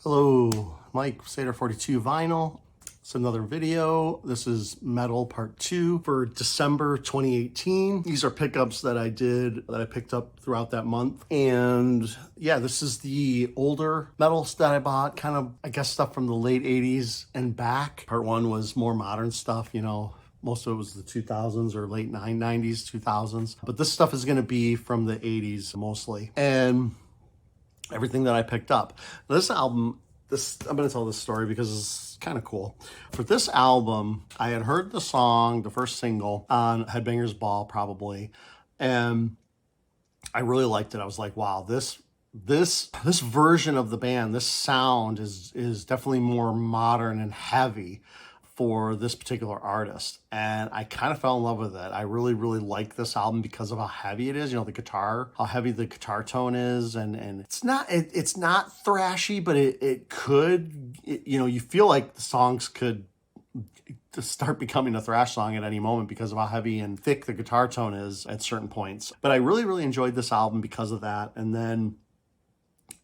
Hello, Mike, Seder 42 Vinyl. It's another video. This is Metal Part 2 for December 2018. These are pickups that I picked up throughout that month. And yeah, this is the older metals that I bought, kind of, I guess, stuff from the late 80s and back. Part 1 was more modern stuff, you know. Most of it was the 2000s or late 90s, 2000s. But this stuff is going to be from the 80s mostly. And everything that I picked up. Now, this album, I'm going to tell this story because it's kind of cool. For this album, I had heard the song, the first single on Headbangers Ball probably, and I really liked it. I was like, wow, this version of the band, this sound is definitely more modern and heavy for this particular artist, and I kind of fell in love with it. I really like this album because of how heavy it is, you know, the guitar, how heavy the guitar tone is, and it's not thrashy, but it could, you know, you feel like the songs could start becoming a thrash song at any moment because of how heavy and thick the guitar tone is at certain points. But I really enjoyed this album because of that. And then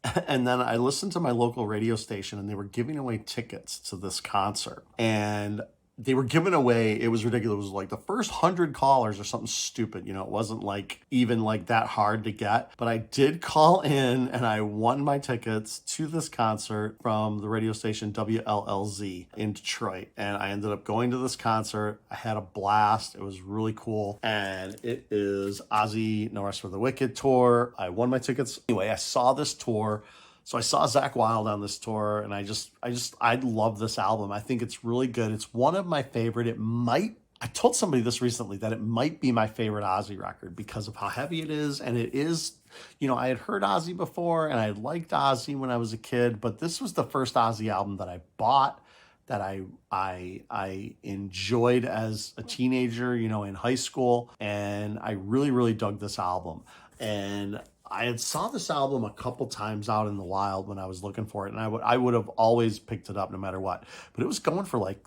I listened to my local radio station, and they were giving away tickets to this concert. And they were giving away, it was ridiculous. It was like the first 100 callers or something stupid. You know, it wasn't like even like that hard to get. But I did call in, and I won my tickets to this concert from the radio station WLLZ in Detroit. And I ended up going to this concert. I had a blast. It was really cool. And it is Ozzy No Rest for the Wicked tour. I won my tickets. Anyway, I saw this tour. So I saw Zakk Wylde on this tour, and I love this album. I think it's really good. It's one of my favorite. I told somebody this recently that it might be my favorite Ozzy record because of how heavy it is. And it is, you know, I had heard Ozzy before, and I liked Ozzy when I was a kid, but this was the first Ozzy album that I bought, that I enjoyed as a teenager, you know, in high school. And I really dug this album. And I had saw this album a couple times out in the wild when I was looking for it, and I would have always picked it up no matter what. But it was going for like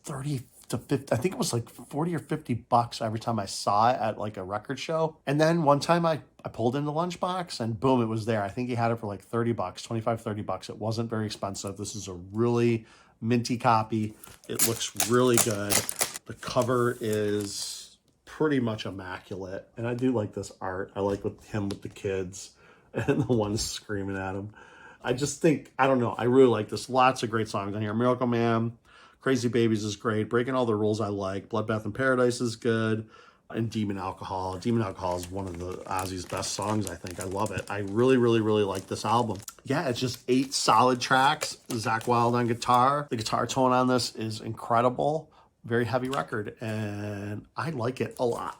30 to 50. I think it was like 40 or 50 bucks every time I saw it at like a record show. And then one time I pulled in the lunchbox, and boom, it was there. I think he had it for like 30 bucks, 25, 30 bucks. It wasn't very expensive. This is a really minty copy. It looks really good. The cover is pretty much immaculate, and I do like this art. I like him with the kids and the one screaming at him. I just think, I don't know, I really like this. Lots of great songs on here. Miracle Man, Crazy Babies is great. Breaking All the Rules I like. Bloodbath in Paradise is good. And Demon Alcohol. Demon Alcohol is one of the Ozzy's best songs, I think. I love it. I really like this album. Yeah, it's just 8 solid tracks. Zakk Wylde on guitar. The guitar tone on this is incredible. Very heavy record, and I like it a lot.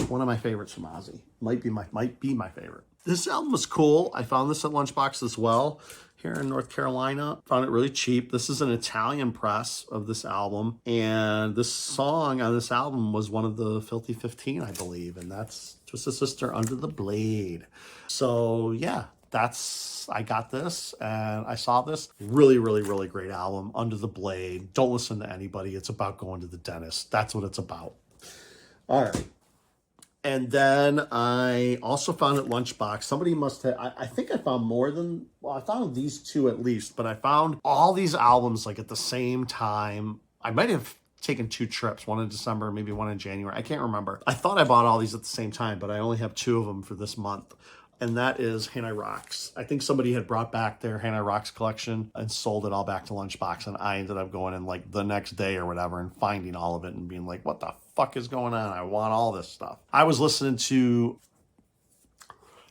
One of my favorites from Ozzy. Might be my favorite. This album was cool. I found this at Lunchbox as well here in North Carolina. Found it really cheap. This is an Italian press of this album, and this song on this album was one of the Filthy 15, I believe, and that's Twisted Sister Under the Blade. So yeah, I got this, and I saw this. Really great album, Under the Blade. Don't listen to anybody. It's about going to the dentist. That's what it's about. All right. And then I also found at Lunchbox, somebody must have, I think I found more than, well, I found these 2 at least, but I found all these albums like at the same time. I might have taken 2 trips, one in December, maybe one in January. I can't remember. I thought I bought all these at the same time, but I only have 2 of them for this month. And that is Hanoi Rocks. I think somebody had brought back their Hanoi Rocks collection and sold it all back to Lunchbox. And I ended up going in like the next day or whatever and finding all of it and being like, what the fuck is going on? I want all this stuff. I was listening to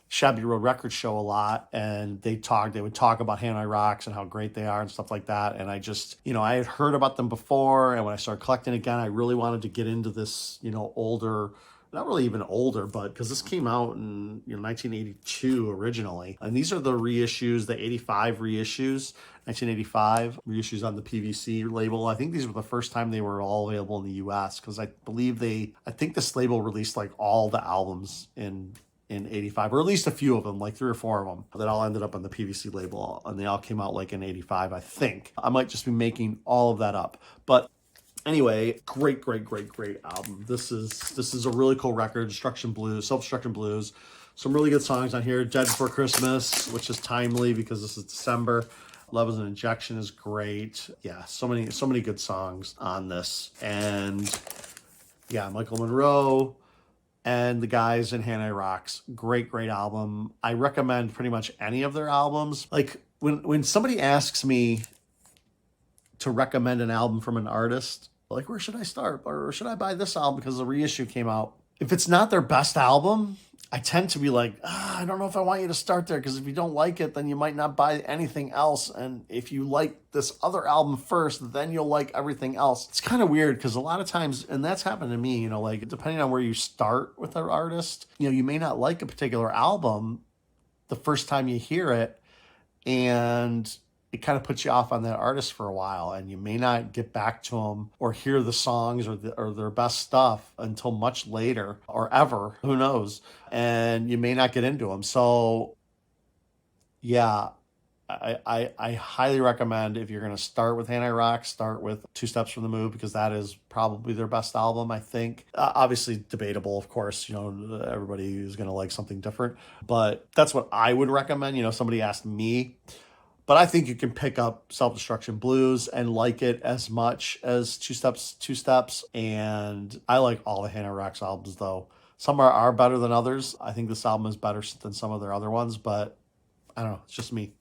Shabby Road Record Show a lot, and they would talk about Hanoi Rocks and how great they are and stuff like that. And I just, you know, I had heard about them before, and when I started collecting again, I really wanted to get into this, you know, older, not really even older, but because this came out in 1982 originally. And these are the reissues, the 85 reissues, 1985 reissues on the PVC label. I think these were the first time they were all available in the US, because I think this label released like all the albums in 85, or at least a few of them, like 3 or 4 of them, that all ended up on the PVC label, and they all came out like in 85, I think. I might just be making all of that up, but anyway, great album. This is a really cool record. Self-Destruction Blues. Some really good songs on here. Dead Before Christmas, which is timely because this is December. Love is an Injection is great. Yeah, so many good songs on this. And yeah, Michael Monroe and the guys in Hanoi Rocks. Great album. I recommend pretty much any of their albums. Like when somebody asks me to recommend an album from an artist, like, where should I start? Or should I buy this album because the reissue came out? If it's not their best album, I tend to be like, I don't know if I want you to start there, because if you don't like it, then you might not buy anything else. And if you like this other album first, then you'll like everything else. It's kind of weird because a lot of times, and that's happened to me, like depending on where you start with an artist, you may not like a particular album the first time you hear it, and it kind of puts you off on that artist for a while, and you may not get back to them or hear the songs or their best stuff until much later or ever, who knows, and you may not get into them. So yeah, I highly recommend, if you're going to start with Hanoi Rocks, start with Two Steps from the Moon, because that is probably their best album, I think. Obviously debatable, of course, everybody is going to like something different, but that's what I would recommend. Somebody asked me, but I think you can pick up Self-Destruction Blues and like it as much as Two Steps. And I like all the Hanoi Rocks albums, though. Some are better than others. I think this album is better than some of their other ones, but I don't know. It's just me.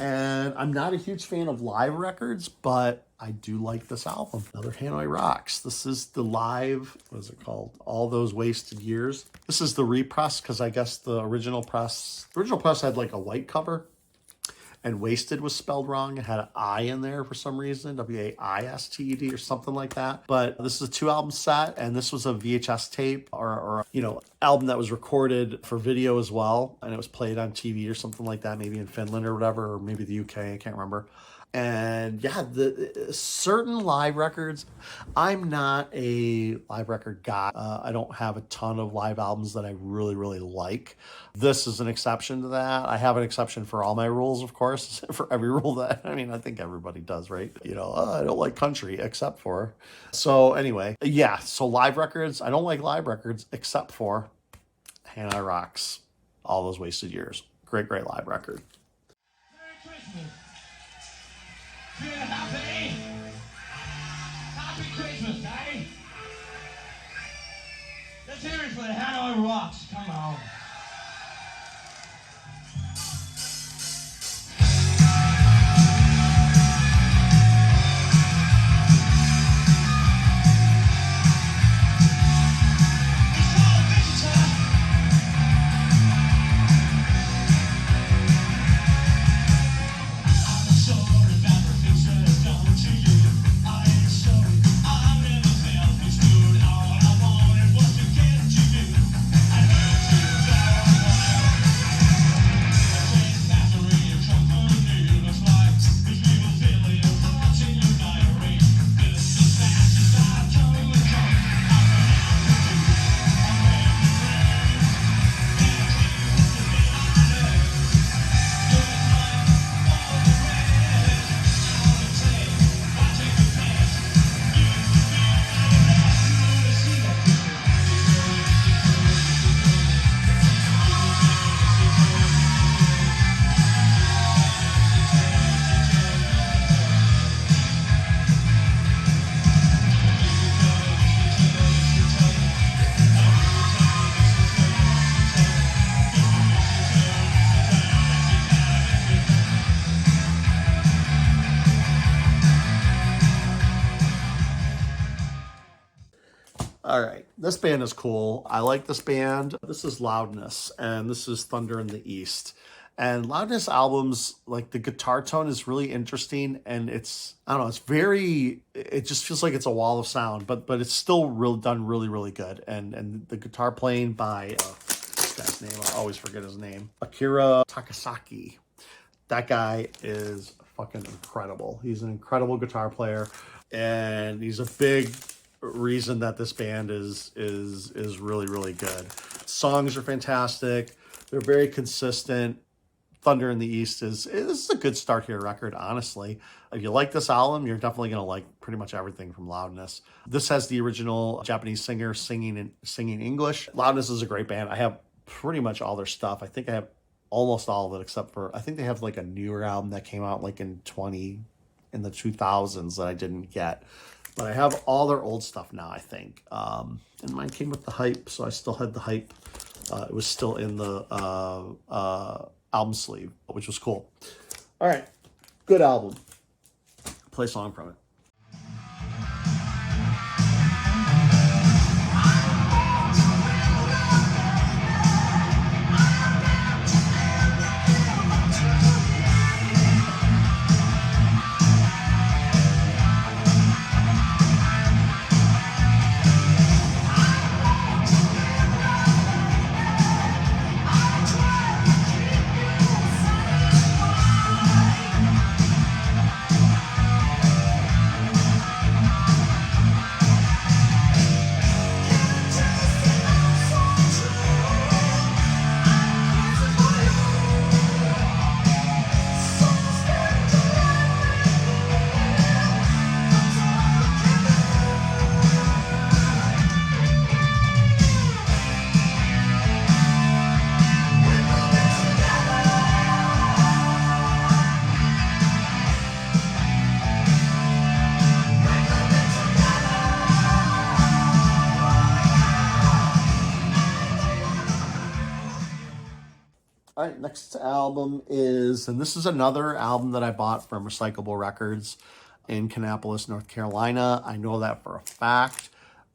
And I'm not a huge fan of live records, but I do like this album. Another Hanoi Rocks. This is the live, what is it called? All Those Wasted Years. This is the repress, because I guess the original press had like a white cover, and Wasted was spelled wrong. It had an I in there for some reason, Waisted or something like that. But this is a 2-album set, and this was a VHS tape or album that was recorded for video as well, and it was played on TV or something like that, maybe in Finland or whatever, or maybe the UK, I can't remember. And yeah, the certain live records, I'm not a live record guy. I don't have a ton of live albums that I really, really like. This is an exception to that. I have an exception for all my rules, of course, for every rule that, I think everybody does, right? I don't like country except for. So anyway, yeah, so live records, I don't like live records except for Hanoi Rocks, All Those Wasted Years. Great live record. Merry Christmas. Feel happy? Happy Christmas, eh? Let's hear it for the Hanoi Rocks. Come on. I All right, this band is cool. I like this band. This is Loudness, and this is Thunder in the East. And Loudness albums, like the guitar tone is really interesting, and it's, I don't know, it just feels like it's a wall of sound, but it's still done really good. And the guitar playing by this guy's name, I always forget his name, Akira Takasaki. That guy is fucking incredible. He's an incredible guitar player, and he's a big reason that this band is really good. Songs are fantastic. They're very consistent. Thunder in the East this is a good start to your record, honestly. If you like this album, you're definitely going to like pretty much everything from Loudness. This has the original Japanese singer singing English. Loudness is a great band. I have pretty much all their stuff. I think I have almost all of it, except for, I think they have like a newer album that came out like in the 2000s that I didn't get. But I have all their old stuff now, I think. And mine came with the hype, so I still had the hype. It was still in the album sleeve, which was cool. All right, good album. Play a song from it. All right, next album is, and this is another album that I bought from Recyclable Records in Kannapolis, North Carolina. I know that for a fact.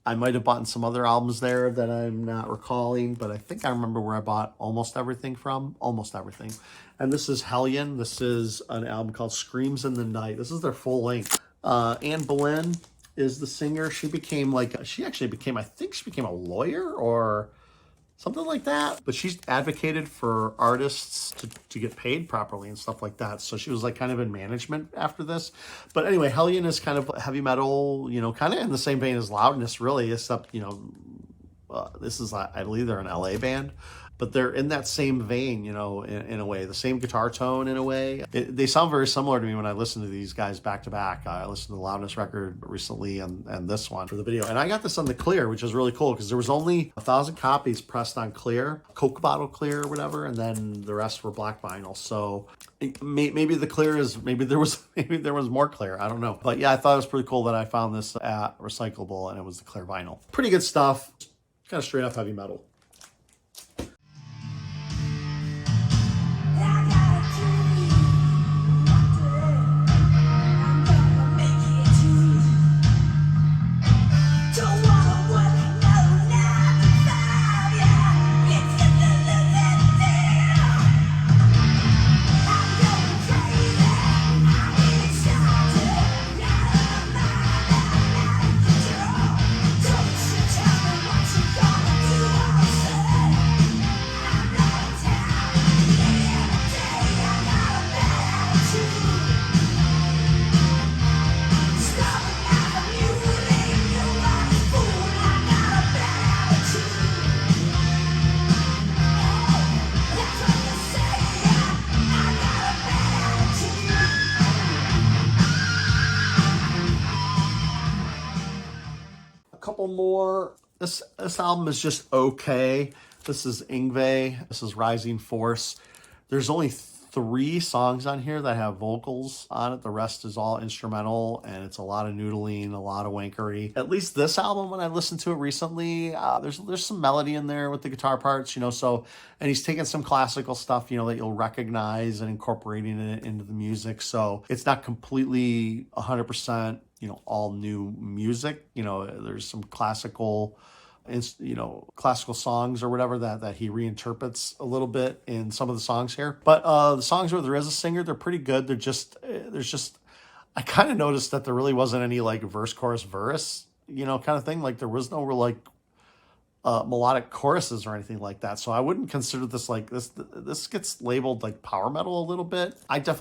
I might have bought some other albums there that I'm not recalling, but I think I remember where I bought almost everything from. Almost everything. And this is Hellion. This is an album called Screams in the Night. This is their full length. Anne Boleyn is the singer. She actually became, I think she became a lawyer or something like that. But she's advocated for artists to get paid properly and stuff like that. So she was like kind of in management after this. But anyway, Hellion is kind of heavy metal, kind of in the same vein as Loudness, really, except, this is, I believe they're an LA band. But they're in that same vein, in a way, the same guitar tone in a way. They sound very similar to me when I listen to these guys back to back. I listened to the Loudness record recently and this one for the video. And I got this on the clear, which is really cool because there was only 1,000 copies pressed on clear, Coke bottle clear or whatever, and then the rest were black vinyl. So maybe the clear is, maybe there was more clear. I don't know. But yeah, I thought it was pretty cool that I found this at Recyclable and it was the clear vinyl. Pretty good stuff. Kind of straight up heavy metal. Couple more. This album is just okay. This is Yngwie. This is Rising Force. There's only 3 songs on here that have vocals on it. The rest is all instrumental, and it's a lot of noodling, a lot of wankery. At least this album, when I listened to it recently, there's some melody in there with the guitar parts, so, and he's taking some classical stuff, that you'll recognize and incorporating it into the music. So it's not completely 100%, all new music. There's some classical, classical songs or whatever that he reinterprets a little bit in some of the songs here. But the songs where there is a singer, they're pretty good. There's just, I kind of noticed that there really wasn't any like verse, chorus, verse, kind of thing. Like there was no real like melodic choruses or anything like that. So I wouldn't consider this like this. This gets labeled like power metal a little bit. I don't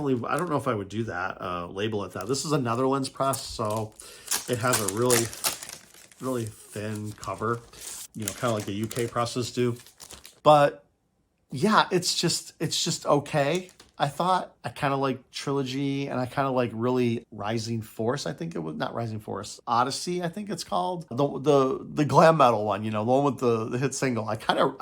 know if I would do that, label it that. This is a Netherlands press, so it has a really, really thin cover, kind of like the UK presses do. But yeah, it's just okay. I thought I kind of like Trilogy, and I kind of like really Rising Force. I think it was not Rising Force, Odyssey. I think it's called the glam metal one. The one with the hit single. I kind of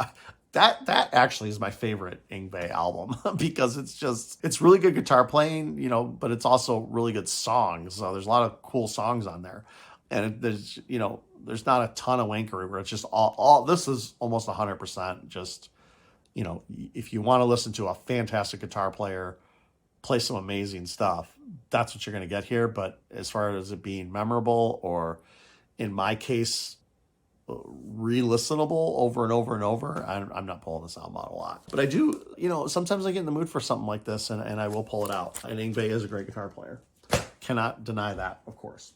that actually is my favorite Yngwie album because it's really good guitar playing. But it's also really good songs. So there's a lot of cool songs on there, and there's not a ton of wankery where it's just all. This is almost 100% just. If you want to listen to a fantastic guitar player play some amazing stuff, that's what you're going to get here. But as far as it being memorable, or in my case, re-listenable over and over and over, I'm not pulling this album out a lot. But I do, sometimes I get in the mood for something like this, and I will pull it out. And Yngwie is a great guitar player. Cannot deny that, of course.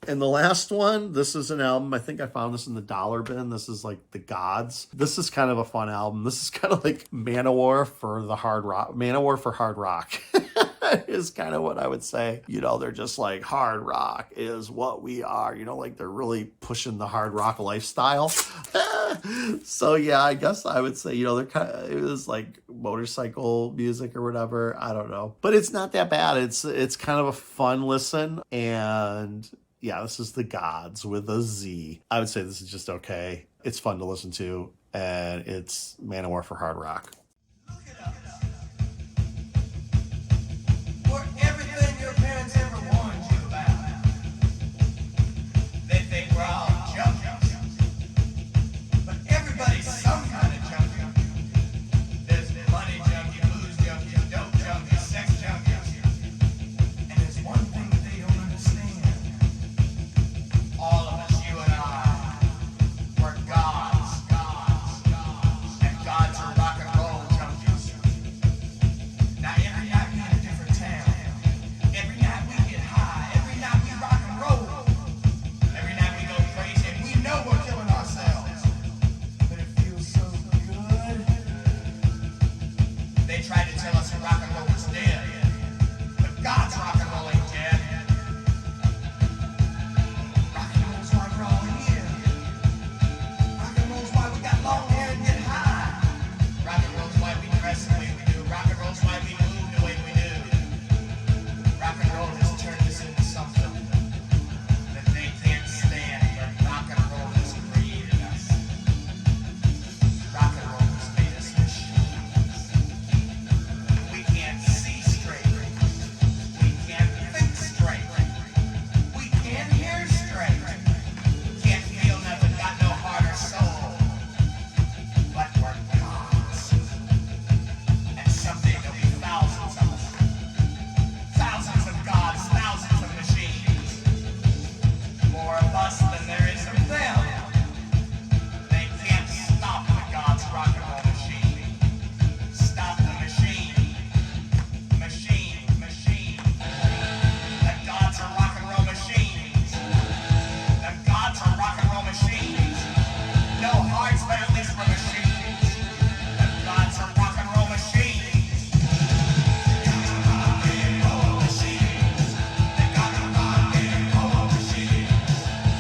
And the last one, this is an album, I think I found this in the dollar bin. This is like The Gods. This is kind of a fun album. This is kind of like Manowar for the hard rock. Manowar for hard rock is kind of what I would say. They're just like, hard rock is what we are. Like they're really pushing the hard rock lifestyle. So yeah, I guess I would say, they're it was like motorcycle music or whatever. I don't know. But it's not that bad. It's kind of a fun listen. And yeah, this is The Gods with a Z. I would say this is just okay. It's fun to listen to, and it's Manowar for hard rock. Look it up. For everything your parents ever warned you about. They think we're all junkies. But everybody's some kind of junkie. There's money junkie, booze junkie, dope junkie, sex junkie. And there's one thing that they don't understand. All of us, you and I, we're gods. And gods are rock and roll junkies. Now every night we in a different town. Every night we get high. Every night we rock and roll. Every night we go crazy and we know we're killing ourselves. But it feels so good. They tried to tell us that rock and roll was dead. But God's rock and roll ain't dead. Rock and roll's why we're all here. Rock and roll's why we got long hair and get high. Rock and roll's why we dress the way we do. Rock and roll's why we move the way we do. Rock and roll has turned us into something that they can't stand, but rock and roll has created us. Rock and roll has made us machines. We can't see straight. We can't think straight. We can't hear straight. Can't feel nothing, got no heart or soul. But we're gods. And someday there'll be thousands of us. Thousands of gods, thousands of machines. More of us than there is of them. They can't stop the gods' rock and roll machine. Stop the machine. Machine. The gods are rock and roll machines. The gods are rock and roll machines. No hearts, but at least we're machines. The gods are rock and roll machines. The gods are rock and roll machines. The gods are rock and roll machines.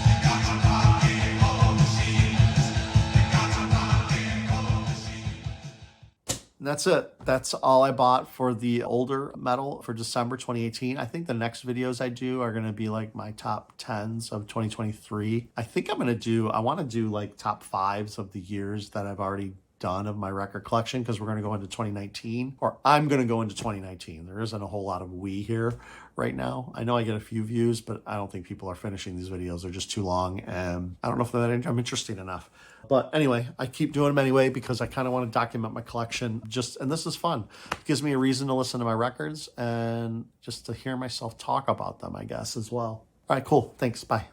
The gods are rock and roll machines. The gods are rock and roll machines. And that's it. That's all I bought for the older metal for December 2018. I think the next videos I do are going to be like my top 10s of 2023. I think I want to do like top 5s of the years that I've already done of my record collection, because we're going to go into 2019, or I'm going to go into 2019. There isn't a whole lot of we here right now. I know I get a few views, but I don't think people are finishing these videos. They're just too long, and I don't know if I'm interesting enough. But anyway, I keep doing them anyway because I kind of want to document my collection. And this is fun. It gives me a reason to listen to my records and just to hear myself talk about them, I guess, as well. All right, cool. Thanks. Bye.